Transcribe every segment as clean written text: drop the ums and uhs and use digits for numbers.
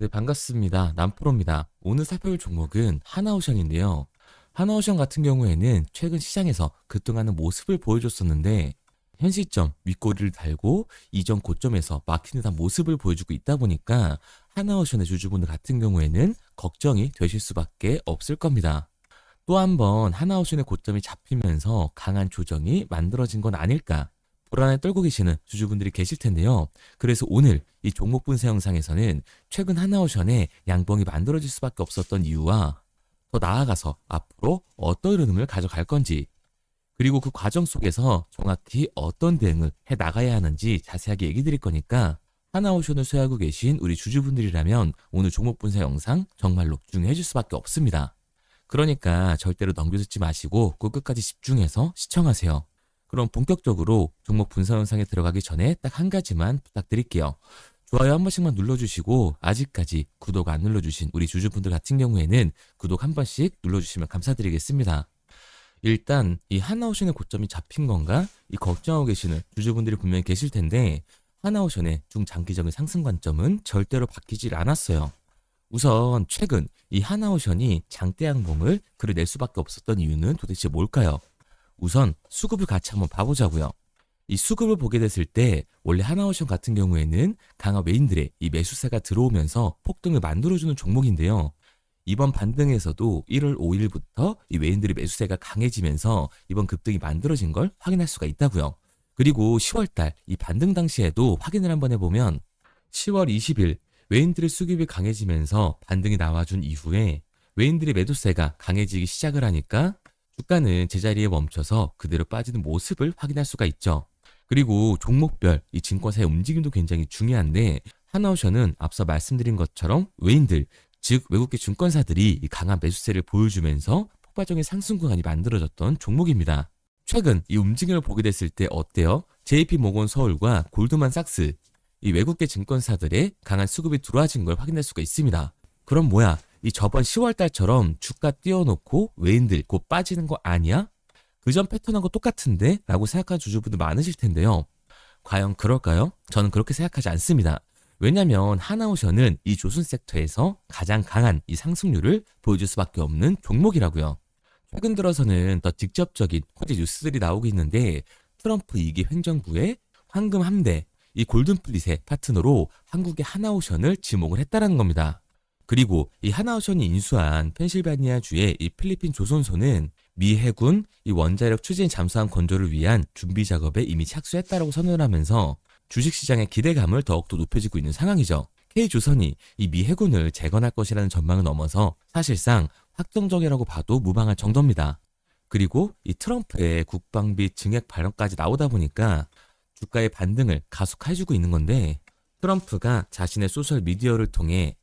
네, 반갑습니다. 남프로입니다. 오늘 살펴볼 종목은 하나오션인데요. 하나오션 같은 경우에는 최근 시장에서 급등하는 모습을 보여줬었는데 현 시점 윗꼬리를 달고 이전 고점에서 막히는 듯한 모습을 보여주고 있다 보니까 하나오션의 주주분들 같은 경우에는 걱정이 되실 수밖에 없을 겁니다. 또 한 번 하나오션의 고점이 잡히면서 강한 조정이 만들어진 건 아닐까 불안에 떨고 계시는 주주분들이 계실 텐데요. 그래서 오늘 이 종목 분석 영상에서는 최근 하나오션의 양봉이 만들어질 수밖에 없었던 이유와 더 나아가서 앞으로 어떤 흐름을 가져갈 건지, 그리고 그 과정 속에서 정확히 어떤 대응을 해 나가야 하는지 자세하게 얘기 드릴 거니까 하나오션을 소유하고 계신 우리 주주분들이라면 오늘 종목 분석 영상 정말로 중요해질 수밖에 없습니다. 그러니까 절대로 넘겨듣지 마시고 꼭 끝까지 집중해서 시청하세요. 그럼 본격적으로 종목 분석 영상에 들어가기 전에 딱 한 가지만 부탁드릴게요. 좋아요 한 번씩만 눌러주시고 아직까지 구독 안 눌러주신 우리 주주분들 같은 경우에는 구독 한 번씩 눌러주시면 감사드리겠습니다. 일단 이 하나오션의 고점이 잡힌 건가? 이 걱정하고 계시는 주주분들이 분명히 계실 텐데 하나오션의 중장기적인 상승 관점은 절대로 바뀌질 않았어요. 우선 최근 이 하나오션이 장대 양봉을 그려낼 수밖에 없었던 이유는 도대체 뭘까요? 우선 수급을 같이 한번 봐보자고요. 이 수급을 보게 됐을 때 원래 하나오션 같은 경우에는 강한 외인들의 이 매수세가 들어오면서 폭등을 만들어주는 종목인데요. 이번 반등에서도 1월 5일부터 이 외인들의 매수세가 강해지면서 이번 급등이 만들어진 걸 확인할 수가 있다고요. 그리고 10월달 이 반등 당시에도 확인을 한번 해보면 10월 20일 외인들의 수급이 강해지면서 반등이 나와준 이후에 외인들의 매도세가 강해지기 시작을 하니까 주가는 제자리에 멈춰서 그대로 빠지는 모습을 확인할 수가 있죠. 그리고 종목별 이 증권사의 움직임도 굉장히 중요한데 하나오션은 앞서 말씀드린 것처럼 외인들, 즉 외국계 증권사들이 이 강한 매수세를 보여주면서 폭발적인 상승 구간이 만들어졌던 종목입니다. 최근 이 움직임을 보게 됐을 때 어때요? JP모건 서울과 골드만삭스, 이 외국계 증권사들의 강한 수급이 들어와진 걸 확인할 수가 있습니다. 그럼 뭐야? 이 저번 10월 달처럼 주가 띄워놓고 외인들 곧 빠지는 거 아니야? 그전 패턴하고 똑같은데? 라고 생각하는 주주분들 많으실 텐데요. 과연 그럴까요? 저는 그렇게 생각하지 않습니다. 왜냐면 하나오션은 이 조선 섹터에서 가장 강한 이 상승률을 보여줄 수밖에 없는 종목이라고요. 최근 들어서는 더 직접적인 호재 뉴스들이 나오고 있는데 트럼프 2기 행정부의 황금 함대, 이 골든플릿의 파트너로 한국의 하나오션을 지목을 했다라는 겁니다. 그리고 이 하나오션이 인수한 펜실바니아주의 이 필리핀 조선소는 미 해군 이 원자력 추진 잠수함 건조를 위한 준비 작업에 이미 착수했다라고 선언을 하면서 주식시장의 기대감을 더욱더 높여지고 있는 상황이죠. K조선이 이 미 해군을 재건할 것이라는 전망을 넘어서 사실상 확정적이라고 봐도 무방할 정도입니다. 그리고 이 트럼프의 국방비 증액 발언까지 나오다 보니까 주가의 반등을 가속해주고 있는 건데 트럼프가 자신의 소셜 미디어를 통해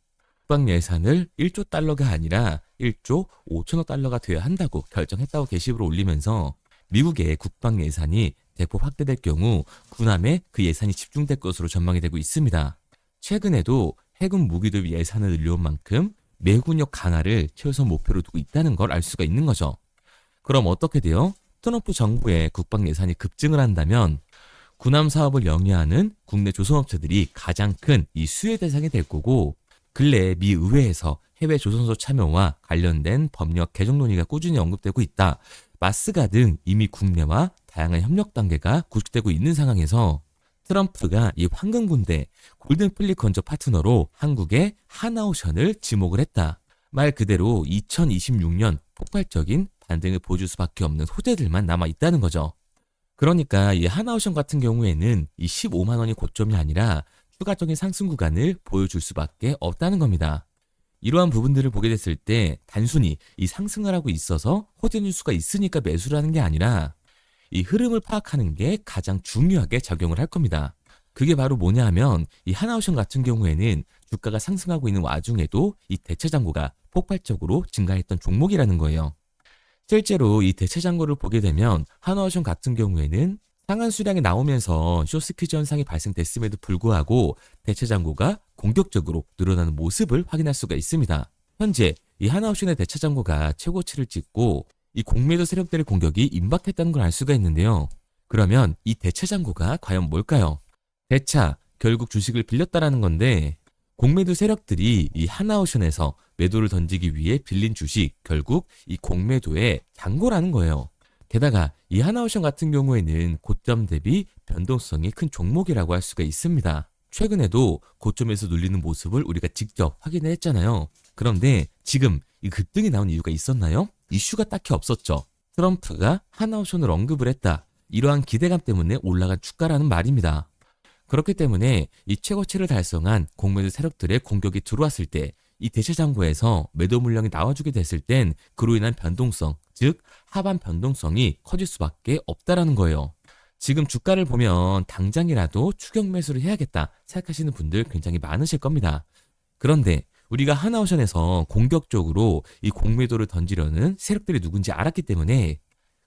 국방 예산을 1조 달러가 아니라 1조 5천억 달러가 되어야 한다고 결정했다고 게시글을 올리면서 미국의 국방 예산이 대폭 확대될 경우 군함에 그 예산이 집중될 것으로 전망이 되고 있습니다. 최근에도 해군 무기도 예산을 늘려온 만큼 매군력 강화를 최우선 목표로 두고 있다는 걸 알 수가 있는 거죠. 그럼 어떻게 돼요? 트럼프 정부의 국방 예산이 급증을 한다면 군함 사업을 영위하는 국내 조선업체들이 가장 큰 이 수혜 대상이 될 거고 근래 미 의회에서 해외 조선소 참여와 관련된 법령 개정 논의가 꾸준히 언급되고 있다. 마스가 등 이미 국내와 다양한 협력 단계가 구축되고 있는 상황에서 트럼프가 이 황금군대 골든플릿 건조 파트너로 한국의 하나오션을 지목을 했다. 말 그대로 2026년 폭발적인 반등을 보여줄 수밖에 없는 호재들만 남아 있다는 거죠. 그러니까 이 하나오션 같은 경우에는 이 15만 원이 고점이 아니라 추가적인 상승 구간을 보여줄 수밖에 없다는 겁니다. 이러한 부분들을 보게 됐을 때 단순히 이 상승을 하고 있어서 호재 뉴스가 있으니까 매수를 하는 게 아니라 이 흐름을 파악하는 게 가장 중요하게 작용을 할 겁니다. 그게 바로 뭐냐 하면 이 하나오션 같은 경우에는 주가가 상승하고 있는 와중에도 이 대체 잔고가 폭발적으로 증가했던 종목이라는 거예요. 실제로 이 대체 잔고를 보게 되면 하나오션 같은 경우에는 상한 수량이 나오면서 숏스퀴즈 현상이 발생됐음에도 불구하고 대체 잔고가 공격적으로 늘어나는 모습을 확인할 수가 있습니다. 현재 이 하나옵션의 대체 잔고가 최고치를 찍고 이 공매도 세력들의 공격이 임박했다는 걸 알 수가 있는데요. 그러면 이 대체 잔고가 과연 뭘까요? 대차, 결국 주식을 빌렸다라는 건데 공매도 세력들이 이 하나오션에서 매도를 던지기 위해 빌린 주식, 결국 이 공매도의 잔고라는 거예요. 게다가 이 하나오션 같은 경우에는 고점 대비 변동성이 큰 종목이라고 할 수가 있습니다. 최근에도 고점에서 눌리는 모습을 우리가 직접 확인을 했잖아요. 그런데 지금 이 급등이 나온 이유가 있었나요? 이슈가 딱히 없었죠. 트럼프가 하나오션을 언급을 했다. 이러한 기대감 때문에 올라간 주가라는 말입니다. 그렇기 때문에 이 최고치를 달성한 공매도 세력들의 공격이 들어왔을 때 이 대체장고에서 매도 물량이 나와주게 됐을 땐 그로 인한 변동성, 즉 하반 변동성이 커질 수밖에 없다라는 거예요. 지금 주가를 보면 당장이라도 추격 매수를 해야겠다 생각하시는 분들 굉장히 많으실 겁니다. 그런데 우리가 하나오션에서 공격적으로 이 공매도를 던지려는 세력들이 누군지 알았기 때문에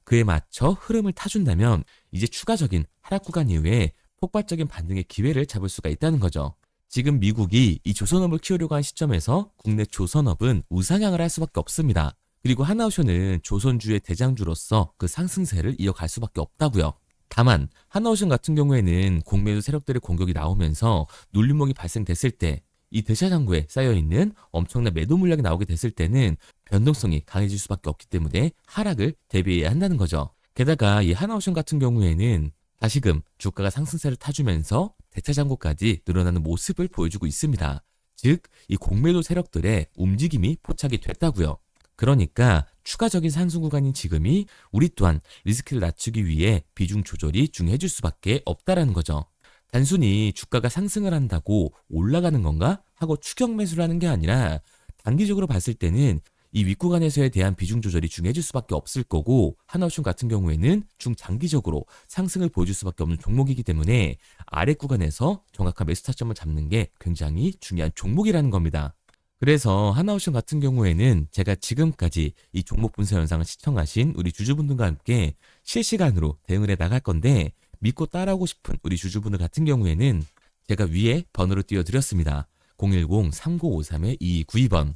그에 맞춰 흐름을 타준다면 이제 추가적인 하락 구간 이후에 폭발적인 반등의 기회를 잡을 수가 있다는 거죠. 지금 미국이 이 조선업을 키우려고 한 시점에서 국내 조선업은 우상향을 할 수밖에 없습니다. 그리고 하나오션은 조선주의 대장주로서 그 상승세를 이어갈 수밖에 없다고요. 다만 하나오션 같은 경우에는 공매도 세력들의 공격이 나오면서 눌림목이 발생됐을 때 이 대차장고에 쌓여있는 엄청난 매도 물량이 나오게 됐을 때는 변동성이 강해질 수밖에 없기 때문에 하락을 대비해야 한다는 거죠. 게다가 이 하나오션 같은 경우에는 다시금 주가가 상승세를 타주면서 대차장고까지 늘어나는 모습을 보여주고 있습니다. 즉, 이 공매도 세력들의 움직임이 포착이 됐다고요. 그러니까 추가적인 상승 구간인 지금이 우리 또한 리스크를 낮추기 위해 비중 조절이 중요해질 수밖에 없다라는 거죠. 단순히 주가가 상승을 한다고 올라가는 건가 하고 추격 매수를 하는 게 아니라 단기적으로 봤을 때는 이 윗구간에서에 대한 비중 조절이 중요해질 수밖에 없을 거고 하나오션 같은 경우에는 중장기적으로 상승을 보여줄 수밖에 없는 종목이기 때문에 아래 구간에서 정확한 매수 타점을 잡는 게 굉장히 중요한 종목이라는 겁니다. 그래서 하나오션 같은 경우에는 제가 지금까지 이 종목 분석 영상을 시청하신 우리 주주분들과 함께 실시간으로 대응을 해 나갈 건데 믿고 따라오고 싶은 우리 주주분들 같은 경우에는 제가 위에 번호를 띄워드렸습니다. 010-3953-2292번.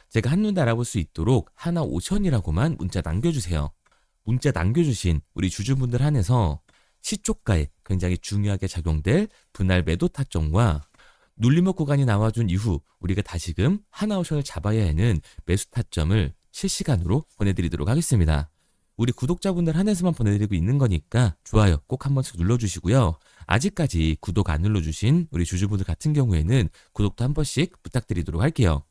제가 한눈에 알아볼 수 있도록 하나오션이라고만 문자 남겨주세요. 문자 남겨주신 우리 주주분들 한해서 시초가에 굉장히 중요하게 작용될 분할 매도 타점과 눌림목 구간이 나와준 이후 우리가 다시금 하나오션을 잡아야 하는 매수 타점을 실시간으로 보내드리도록 하겠습니다. 우리 구독자분들 한해서만 보내드리고 있는 거니까 좋아요 꼭 한 번씩 눌러주시고요. 아직까지 구독 안 눌러주신 우리 주주분들 같은 경우에는 구독도 한 번씩 부탁드리도록 할게요.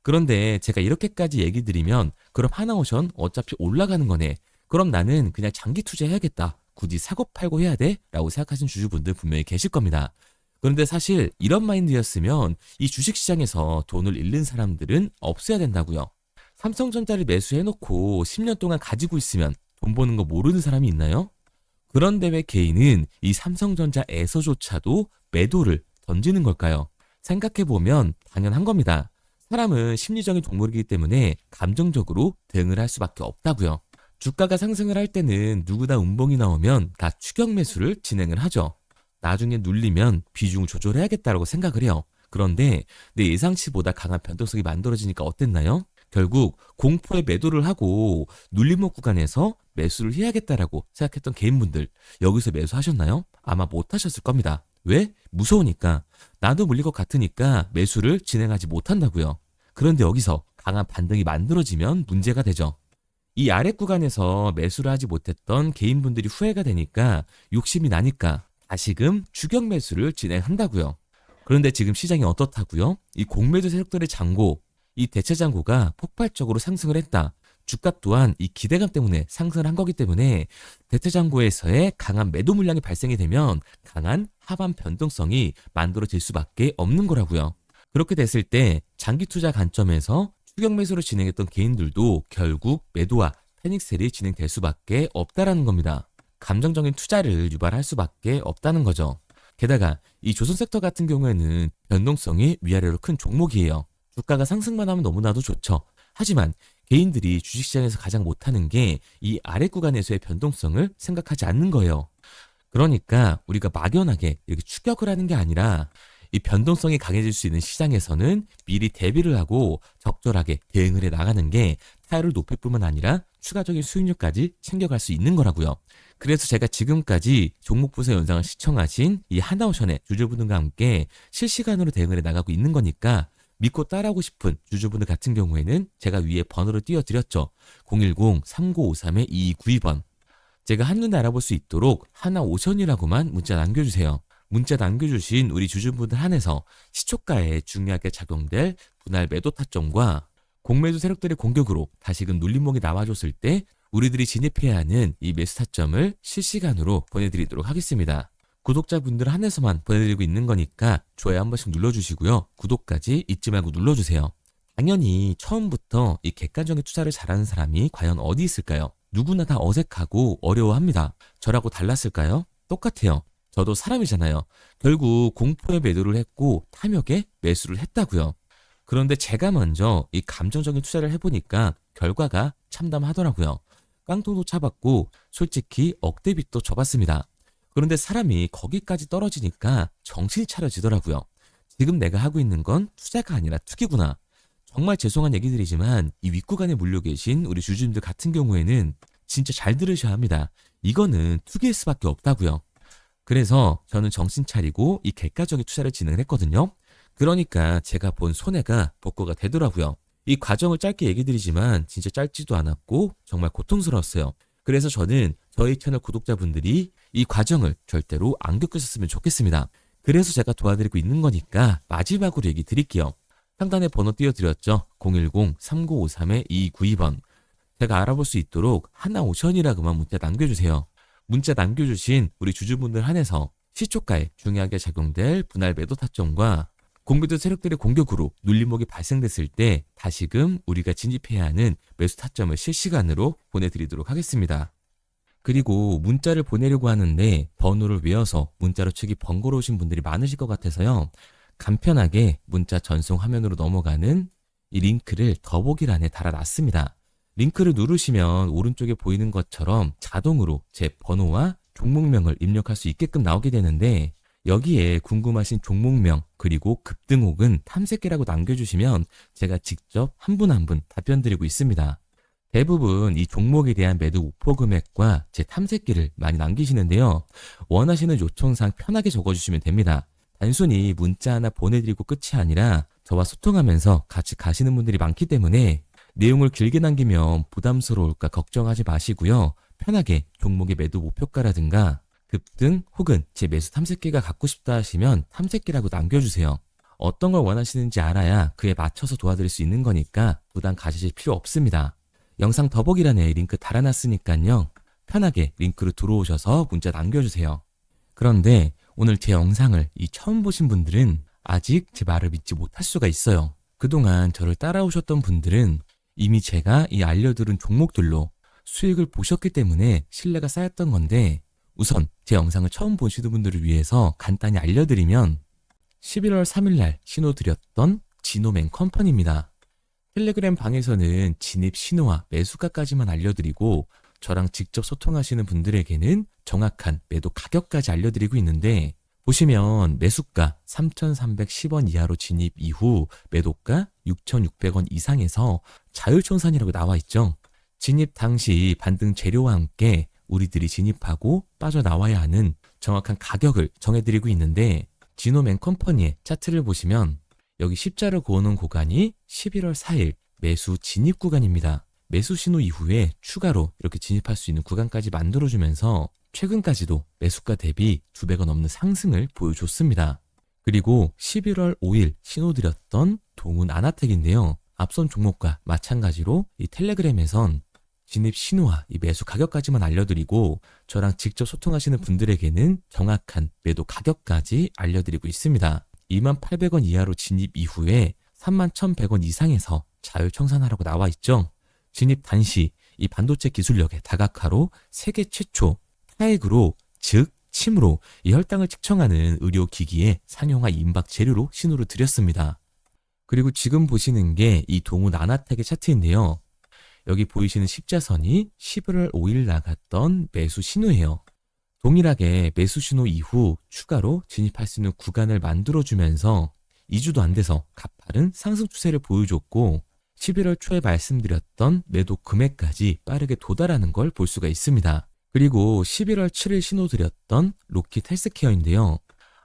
그런데 제가 이렇게까지 얘기 드리면 그럼 하나오션 어차피 올라가는 거네. 그럼 나는 그냥 장기 투자해야겠다. 굳이 사고 팔고 해야 돼? 라고 생각하시는 주주분들 분명히 계실 겁니다. 그런데 사실 이런 마인드였으면 이 주식시장에서 돈을 잃는 사람들은 없어야 된다고요. 삼성전자를 매수해놓고 10년 동안 가지고 있으면 돈 버는 거 모르는 사람이 있나요? 그런데 왜 개인은 이 삼성전자에서조차도 매도를 던지는 걸까요? 생각해보면 당연한 겁니다. 사람은 심리적인 동물이기 때문에 감정적으로 대응을 할 수밖에 없다고요. 주가가 상승을 할 때는 누구나 운봉이 나오면 다 추격 매수를 진행을 하죠. 나중에 눌리면 비중을 조절해야겠다라고 생각을 해요. 그런데 내 예상치보다 강한 변동성이 만들어지니까 어땠나요? 결국 공포에 매도를 하고 눌림목 구간에서 매수를 해야겠다라고 생각했던 개인분들 여기서 매수하셨나요? 아마 못하셨을 겁니다. 왜? 무서우니까. 나도 물릴 것 같으니까 매수를 진행하지 못한다고요. 그런데 여기서 강한 반등이 만들어지면 문제가 되죠. 이 아래 구간에서 매수를 하지 못했던 개인분들이 후회가 되니까 욕심이 나니까 다시금 추격 매수를 진행한다고요. 그런데 지금 시장이 어떻다고요? 이 공매도 세력들의 잔고, 이 대체 잔고가 폭발적으로 상승을 했다. 주가 또한 이 기대감 때문에 상승을 한 거기 때문에 대체 잔고에서의 강한 매도 물량이 발생이 되면 강한 하반 변동성이 만들어질 수밖에 없는 거라고요. 그렇게 됐을 때 장기 투자 관점에서 추격 매수를 진행했던 개인들도 결국 매도와 패닉셀이 진행될 수밖에 없다라는 겁니다. 감정적인 투자를 유발할 수밖에 없다는 거죠. 게다가 이 조선 섹터 같은 경우에는 변동성이 위아래로 큰 종목이에요. 주가가 상승만 하면 너무나도 좋죠. 하지만 개인들이 주식시장에서 가장 못하는 게 이 아래 구간에서의 변동성을 생각하지 않는 거예요. 그러니까 우리가 막연하게 이렇게 추격을 하는 게 아니라 이 변동성이 강해질 수 있는 시장에서는 미리 대비를 하고 적절하게 대응을 해 나가는 게 타율을 높일 뿐만 아니라 추가적인 수익률까지 챙겨갈 수 있는 거라고요. 그래서 제가 지금까지 종목부서 영상을 시청하신 이 하나오션의 주주분들과 함께 실시간으로 대응을 해 나가고 있는 거니까 믿고 따라하고 싶은 주주분들 같은 경우에는 제가 위에 번호를 띄워드렸죠. 010-3953-2292번. 제가 한눈에 알아볼 수 있도록 하나오션이라고만 문자 남겨주세요. 문자 남겨주신 우리 주주분들 한해서 시초가에 중요하게 작용될 분할 매도 타점과 공매도 세력들의 공격으로 다시금 눌림목이 나와줬을 때 우리들이 진입해야 하는 이 매수 타점을 실시간으로 보내드리도록 하겠습니다. 구독자분들 한해서만 보내드리고 있는 거니까 좋아요 한 번씩 눌러주시고요. 구독까지 잊지 말고 눌러주세요. 당연히 처음부터 이 객관적인 투자를 잘하는 사람이 과연 어디 있을까요? 누구나 다 어색하고 어려워합니다. 저라고 달랐을까요? 똑같아요. 저도 사람이잖아요. 결국 공포에 매도를 했고 탐욕에 매수를 했다고요. 그런데 제가 먼저 이 감정적인 투자를 해보니까 결과가 참담하더라고요. 깡통도 차봤고 솔직히 억대빚도 져봤습니다. 그런데 사람이 거기까지 떨어지니까 정신이 차려지더라고요. 지금 내가 하고 있는 건 투자가 아니라 투기구나. 정말 죄송한 얘기들이지만 이 윗구간에 물려 계신 우리 주주님들 같은 경우에는 진짜 잘 들으셔야 합니다. 이거는 투기일 수밖에 없다고요. 그래서 저는 정신 차리고 이 객관적인 투자를 진행을 했거든요. 그러니까 제가 본 손해가 복구가 되더라고요. 이 과정을 짧게 얘기 드리지만 진짜 짧지도 않았고 정말 고통스러웠어요. 그래서 저는 저희 채널 구독자분들이 이 과정을 절대로 안 겪으셨으면 좋겠습니다. 그래서 제가 도와드리고 있는 거니까 마지막으로 얘기 드릴게요. 상단에 번호 띄워드렸죠. 010-3953-2292번. 제가 알아볼 수 있도록 하나오션이라고만 문자 남겨주세요. 문자 남겨주신 우리 주주분들 한해서 시초가에 중요하게 작용될 분할 매도 타점과 공매도 세력들의 공격으로 눌림목이 발생됐을 때 다시금 우리가 진입해야 하는 매수 타점을 실시간으로 보내드리도록 하겠습니다. 그리고 문자를 보내려고 하는데 번호를 외워서 문자로 치기 번거로우신 분들이 많으실 것 같아서요. 간편하게 문자 전송 화면으로 넘어가는 이 링크를 더보기란에 달아놨습니다. 링크를 누르시면 오른쪽에 보이는 것처럼 자동으로 제 번호와 종목명을 입력할 수 있게끔 나오게 되는데 여기에 궁금하신 종목명 그리고 급등 혹은 탐색기라고 남겨주시면 제가 직접 한 분 한 분 답변 드리고 있습니다. 대부분 이 종목에 대한 매도 목표 금액과 제 탐색기를 많이 남기시는데요. 원하시는 요청사항 편하게 적어주시면 됩니다. 단순히 문자 하나 보내드리고 끝이 아니라 저와 소통하면서 같이 가시는 분들이 많기 때문에 내용을 길게 남기면 부담스러울까 걱정하지 마시고요. 편하게 종목의 매도 목표가라든가 급등 혹은 제 매수 탐색기가 갖고 싶다 하시면 탐색기라고 남겨주세요. 어떤 걸 원하시는지 알아야 그에 맞춰서 도와드릴 수 있는 거니까 부담 가지실 필요 없습니다. 영상 더보기란에 링크 달아놨으니까요. 편하게 링크로 들어오셔서 문자 남겨주세요. 그런데 오늘 제 영상을 처음 보신 분들은 아직 제 말을 믿지 못할 수가 있어요. 그동안 저를 따라오셨던 분들은 이미 제가 이 알려드린 종목들로 수익을 보셨기 때문에 신뢰가 쌓였던 건데 우선 제 영상을 처음 보시는 분들을 위해서 간단히 알려드리면 11월 3일날 신호드렸던 지노맨 컴퍼니입니다. 텔레그램 방에서는 진입 신호와 매수가까지만 알려드리고 저랑 직접 소통하시는 분들에게는 정확한 매도 가격까지 알려드리고 있는데 보시면 매수가 3,310원 이하로 진입 이후 매도가 6,600원 이상에서 자율청산이라고 나와 있죠. 진입 당시 반등 재료와 함께 우리들이 진입하고 빠져나와야 하는 정확한 가격을 정해드리고 있는데 지노맨 컴퍼니의 차트를 보시면 여기 십자를 그어놓은 구간이 11월 4일 매수 진입 구간입니다. 매수 신호 이후에 추가로 이렇게 진입할 수 있는 구간까지 만들어주면서 최근까지도 매수가 대비 2배가 넘는 상승을 보여줬습니다. 그리고 11월 5일 신호드렸던 동훈 아나텍인데요. 앞선 종목과 마찬가지로 이 텔레그램에선 진입 신호와 이 매수 가격까지만 알려드리고 저랑 직접 소통하시는 분들에게는 정확한 매도 가격까지 알려드리고 있습니다. 28,000원 이하로 진입 이후에 31,100원 이상에서 자율청산하라고 나와 있죠. 진입 단시 이 반도체 기술력의 다각화로 세계 최초 타액으로 즉 침으로 이 혈당을 측정하는 의료기기의 상용화 임박 재료로 신호를 드렸습니다. 그리고 지금 보시는 게 이 동훈 아나텍의 차트인데요. 여기 보이시는 십자선이 11월 5일 나갔던 매수 신호예요. 동일하게 매수 신호 이후 추가로 진입할 수 있는 구간을 만들어주면서 2주도 안 돼서 가파른 상승 추세를 보여줬고 11월 초에 말씀드렸던 매도 금액까지 빠르게 도달하는 걸 볼 수가 있습니다. 그리고 11월 7일 신호드렸던 로킷 헬스케어인데요.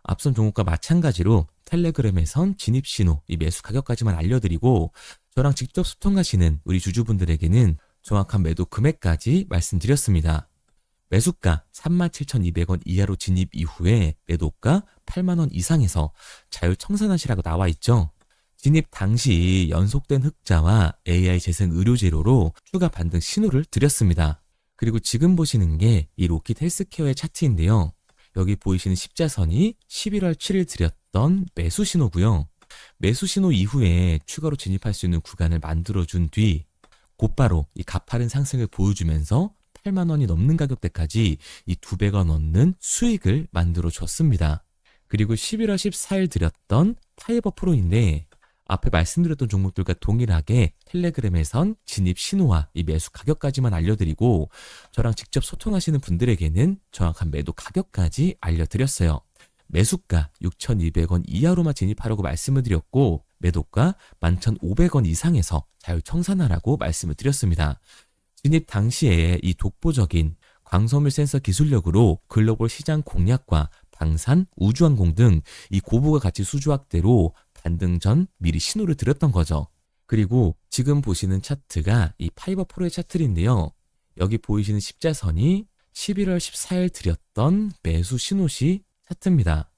앞선 종목과 마찬가지로 텔레그램에선 진입 신호, 이 매수 가격까지만 알려드리고 저랑 직접 소통하시는 우리 주주분들에게는 정확한 매도 금액까지 말씀드렸습니다. 매수가 37,200원 이하로 진입 이후에 매도가 8만원 이상에서 자율청산하시라고 나와 있죠. 진입 당시 연속된 흑자와 AI 재생 의료재료로 추가 반등 신호를 드렸습니다. 그리고 지금 보시는 게 이 로킷 헬스케어의 차트인데요. 여기 보이시는 십자선이 11월 7일 드렸던 매수 신호고요. 매수 신호 이후에 추가로 진입할 수 있는 구간을 만들어준 뒤 곧바로 이 가파른 상승을 보여주면서 8만 원이 넘는 가격대까지 이 2배가 넘는 수익을 만들어 줬습니다. 그리고 11월 14일 드렸던 타이버 프로인데 앞에 말씀드렸던 종목들과 동일하게 텔레그램에선 진입 신호와 이 매수 가격까지만 알려드리고 저랑 직접 소통하시는 분들에게는 정확한 매도 가격까지 알려드렸어요. 매수가 6,200원 이하로만 진입하라고 말씀을 드렸고 매도가 11,500원 이상에서 자율청산하라고 말씀을 드렸습니다. 진입 당시에 이 독보적인 광섬유 센서 기술력으로 글로벌 시장 공략과 방산, 우주항공 등 이 고부가 가치 수주 확대로 반등 전 미리 신호를 드렸던 거죠. 그리고 지금 보시는 차트가 이 파이버 프로의 차트인데요. 여기 보이시는 십자선이 11월 14일 드렸던 매수 신호시 차트입니다.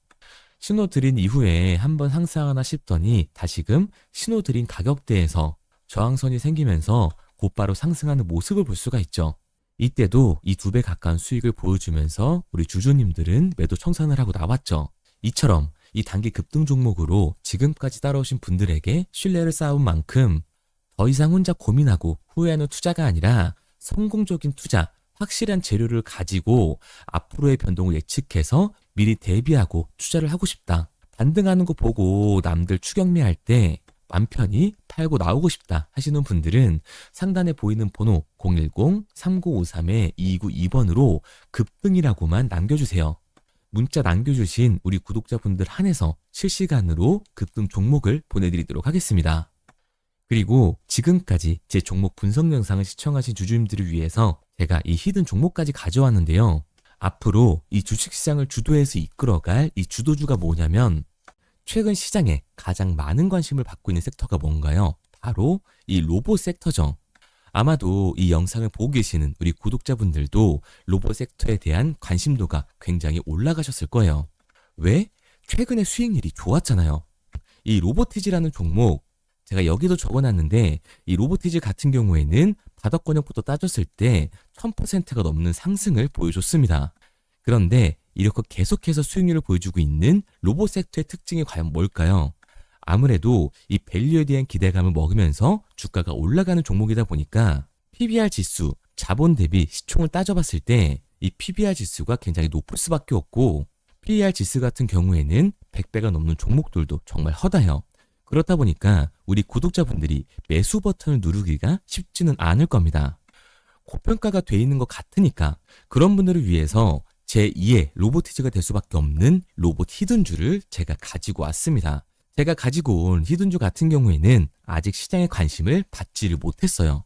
신호 드린 이후에 한번 상승하나 싶더니 다시금 신호 드린 가격대에서 저항선이 생기면서 곧바로 상승하는 모습을 볼 수가 있죠. 이때도 이 2배 가까운 수익을 보여주면서 우리 주주님들은 매도 청산을 하고 나왔죠. 이처럼 이 단기 급등 종목으로 지금까지 따라오신 분들에게 신뢰를 쌓은 만큼 더 이상 혼자 고민하고 후회하는 투자가 아니라 성공적인 투자, 확실한 재료를 가지고 앞으로의 변동을 예측해서 미리 대비하고 투자를 하고 싶다. 반등하는 거 보고 남들 추격매할 때 맘 편히 팔고 나오고 싶다 하시는 분들은 상단에 보이는 번호 010-3953-2292번으로 급등이라고만 남겨주세요. 문자 남겨주신 우리 구독자분들 한해서 실시간으로 급등 종목을 보내드리도록 하겠습니다. 그리고 지금까지 제 종목 분석 영상을 시청하신 주주님들을 위해서 제가 이 히든 종목까지 가져왔는데요. 앞으로 이 주식시장을 주도해서 이끌어갈 이 주도주가 뭐냐면 최근 시장에 가장 많은 관심을 받고 있는 섹터가 뭔가요? 바로 이 로봇 섹터죠. 아마도 이 영상을 보고 계시는 우리 구독자분들도 로봇 섹터에 대한 관심도가 굉장히 올라가셨을 거예요. 왜? 최근에 수익률이 좋았잖아요. 이 로보티지라는 종목 제가 여기도 적어놨는데 이 로보티지 같은 경우에는 바닥권역부터 따졌을 때 1000%가 넘는 상승을 보여줬습니다. 그런데 이렇게 계속해서 수익률을 보여주고 있는 로봇 섹터의 특징이 과연 뭘까요? 아무래도 이 밸류에 대한 기대감을 먹으면서 주가가 올라가는 종목이다 보니까 PBR 지수, 자본 대비 시총을 따져봤을 때 이 PBR 지수가 굉장히 높을 수밖에 없고 PER 지수 같은 경우에는 100배가 넘는 종목들도 정말 허다해요. 그렇다 보니까 우리 구독자분들이 매수 버튼을 누르기가 쉽지는 않을 겁니다. 고평가가 돼 있는 것 같으니까 그런 분들을 위해서 제2의 로보티즈가 될 수밖에 없는 로봇 히든주를 제가 가지고 왔습니다. 제가 가지고 온 히든주 같은 경우에는 아직 시장의 관심을 받지를 못했어요.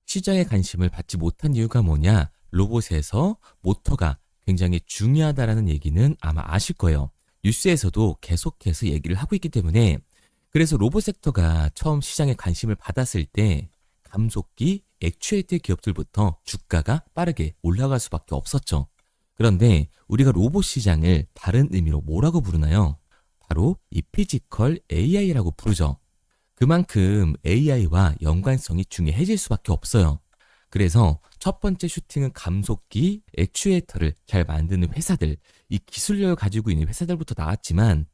시장의 관심을 받지 못한 이유가 뭐냐? 로봇에서 모터가 굉장히 중요하다라는 얘기는 아마 아실 거예요. 뉴스에서도 계속해서 얘기를 하고 있기 때문에 그래서 로봇 섹터가 처음 시장에 관심을 받았을 때 감속기, 액추에이터 기업들부터 주가가 빠르게 올라갈 수밖에 없었죠. 그런데 우리가 로봇 시장을 다른 의미로 뭐라고 부르나요? 바로 이 피지컬 AI라고 부르죠. 그만큼 AI와 연관성이 중요해질 수밖에 없어요. 그래서 첫 번째 슈팅은 감속기, 액추에이터를 잘 만드는 회사들, 이 기술력을 가지고 있는 회사들부터 나왔지만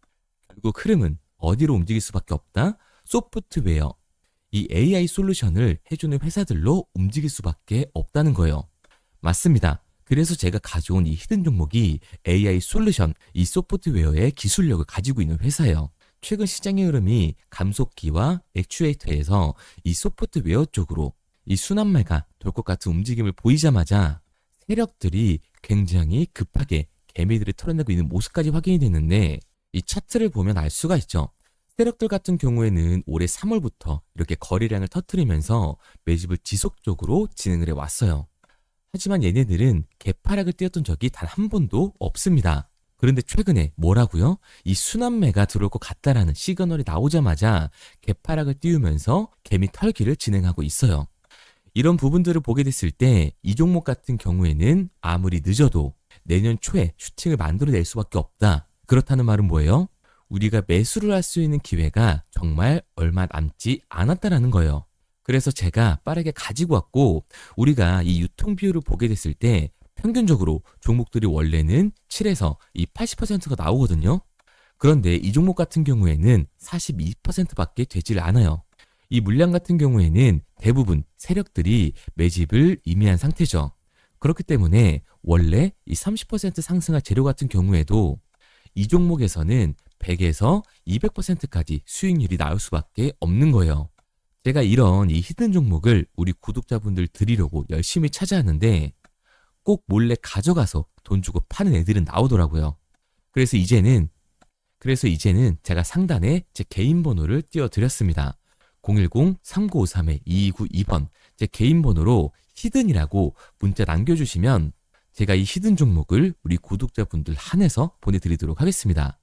결국 흐름은 어디로 움직일 수밖에 없다? 소프트웨어, 이 AI 솔루션을 해주는 회사들로 움직일 수밖에 없다는 거예요. 맞습니다. 그래서 제가 가져온 이 히든 종목이 AI 솔루션, 이 소프트웨어의 기술력을 가지고 있는 회사예요. 최근 시장의 흐름이 감속기와 액추에이터에서 이 소프트웨어 쪽으로 이 순환매가 돌 것 같은 움직임을 보이자마자 세력들이 굉장히 급하게 개미들을 털어내고 있는 모습까지 확인이 됐는데 이 차트를 보면 알 수가 있죠. 세력들 같은 경우에는 올해 3월부터 이렇게 거래량을 터뜨리면서 매집을 지속적으로 진행을 해왔어요. 하지만 얘네들은 개파락을 띄웠던 적이 단 한 번도 없습니다. 그런데 최근에 뭐라고요? 이 순환매가 들어올 것 같다라는 시그널이 나오자마자 개파락을 띄우면서 개미 털기를 진행하고 있어요. 이런 부분들을 보게 됐을 때 이 종목 같은 경우에는 아무리 늦어도 내년 초에 슈팅을 만들어낼 수밖에 없다. 그렇다는 말은 뭐예요? 우리가 매수를 할 수 있는 기회가 정말 얼마 남지 않았다라는 거예요. 그래서 제가 빠르게 가지고 왔고, 우리가 이 유통 비율을 보게 됐을 때 평균적으로 종목들이 원래는 7에서 이 80%가 나오거든요. 그런데 이 종목 같은 경우에는 42%밖에 되질 않아요. 이 물량 같은 경우에는 대부분 세력들이 매집을 이미 한 상태죠. 그렇기 때문에 원래 이 30% 상승할 재료 같은 경우에도 이 종목에서는 100에서 200%까지 수익률이 나올 수밖에 없는 거예요. 제가 이런 이 히든 종목을 우리 구독자분들 드리려고 열심히 찾아왔는데 꼭 몰래 가져가서 돈 주고 파는 애들은 나오더라고요. 그래서 이제는 제가 상단에 제 개인 번호를 띄워드렸습니다. 010-3953-2292번 제 개인 번호로 히든이라고 문자 남겨주시면 제가 이 히든 종목을 우리 구독자분들 한해서 보내드리도록 하겠습니다.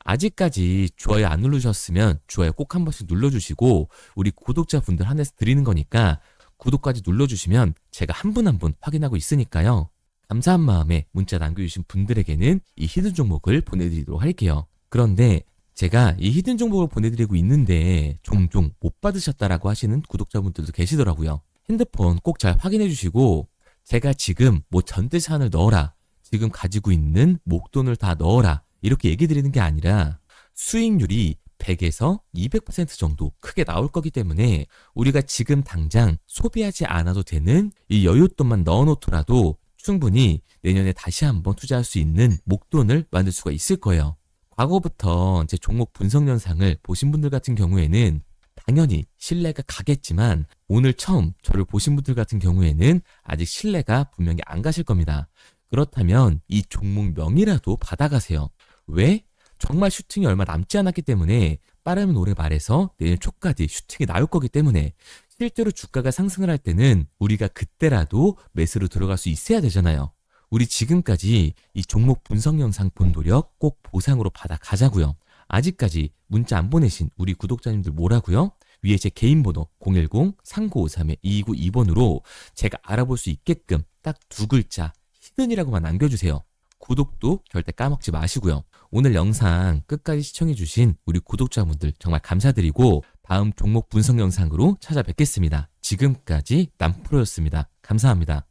아직까지 좋아요 안 누르셨으면 좋아요 꼭 한 번씩 눌러주시고 우리 구독자분들 한해서 드리는 거니까 구독까지 눌러주시면 제가 한 분 한 분 확인하고 있으니까요. 감사한 마음에 문자 남겨주신 분들에게는 이 히든 종목을 보내드리도록 할게요. 그런데 제가 이 히든 종목을 보내드리고 있는데 종종 못 받으셨다라고 하시는 구독자분들도 계시더라고요. 핸드폰 꼭 잘 확인해 주시고 제가 지금 뭐 전대산을 넣어라, 지금 가지고 있는 목돈을 다 넣어라 이렇게 얘기 드리는 게 아니라 수익률이 100에서 200% 정도 크게 나올 거기 때문에 우리가 지금 당장 소비하지 않아도 되는 이 여윳돈만 넣어놓더라도 충분히 내년에 다시 한번 투자할 수 있는 목돈을 만들 수가 있을 거예요. 과거부터 제 종목 분석 영상을 보신 분들 같은 경우에는 당연히 신뢰가 가겠지만 오늘 처음 저를 보신 분들 같은 경우에는 아직 신뢰가 분명히 안 가실 겁니다. 그렇다면 이 종목명이라도 받아가세요. 왜? 정말 슈팅이 얼마 남지 않았기 때문에 빠르면 올해 말에서 내년 초까지 슈팅이 나올 거기 때문에 실제로 주가가 상승을 할 때는 우리가 그때라도 매수로 들어갈 수 있어야 되잖아요. 우리 지금까지 이 종목 분석 영상 본 노력 꼭 보상으로 받아 가자고요. 아직까지 문자 안 보내신 우리 구독자님들 뭐라고요? 위에 제 개인 번호 010-3953-2292번으로 제가 알아볼 수 있게끔 딱 두 글자 히든이라고만 남겨주세요. 구독도 절대 까먹지 마시고요. 오늘 영상 끝까지 시청해주신 우리 구독자분들 정말 감사드리고 다음 종목 분석 영상으로 찾아뵙겠습니다. 지금까지 남프로였습니다. 감사합니다.